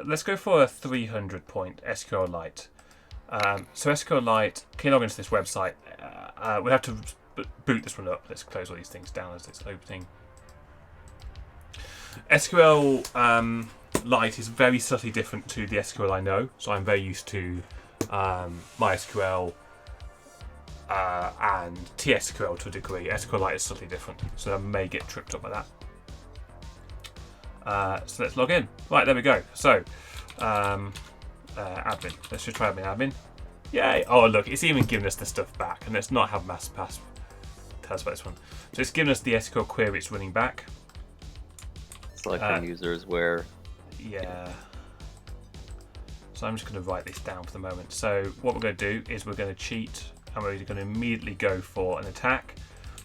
let's go for a 300 point SQLite. So SQLite, can you log into this website? We'll have to boot this one up. Let's close all these things down as it's opening. SQLite is very subtly different to the SQL I know. So I'm very used to MySQL and TSQL to a degree. SQLite is subtly different, so I may get tripped up by that. So let's log in. Right, there we go. So, admin. Let's just try admin. Yay! Oh, look, it's even giving us the stuff back, and let's not have mass pass. Tell us about this one. So it's giving us the SQL query it's running back. Selecting users where. Yeah. So I'm just going to write this down for the moment. So what we're going to do is we're going to cheat, and we're going to immediately go for an attack.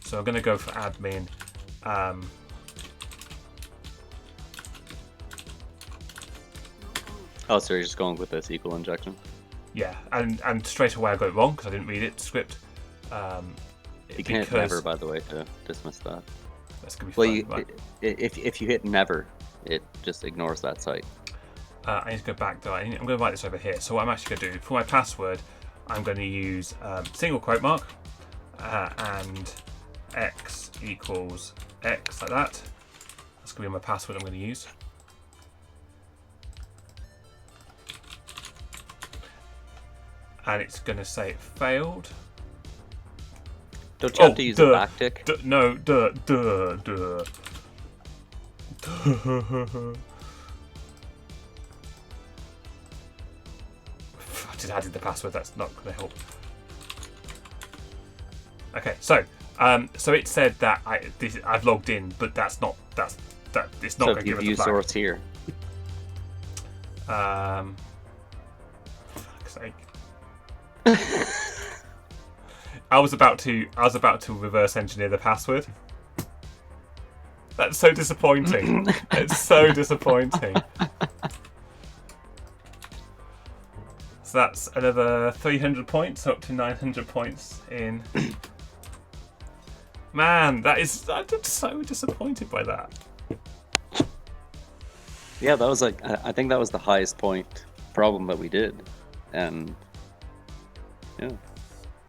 So I'm going to go for admin. Oh, so you're just going with the SQL injection? Yeah, and straight away I got it wrong because I didn't read it script. You can hit never, by the way, to dismiss that. That's gonna be fun. Right. If you hit never, it just ignores that site. I need to go back though. I'm going to write this over here. So what I'm actually going to do for my password, I'm going to use single quote mark and x equals x like that. That's going to be my password I'm going to use. And it's going to say it failed. Don't you have to use a backtick? No, I just added the password. That's not going to help. Okay, so it said that I've logged in, but it's not going to give us the back. Source here. For fuck's sake. I was about to reverse engineer the password. That's so disappointing. It's so disappointing. So that's another 300 points, up to 900 points in. Man, I'm so disappointed by that. Yeah, that was I think that was the highest point problem that we did, and yeah.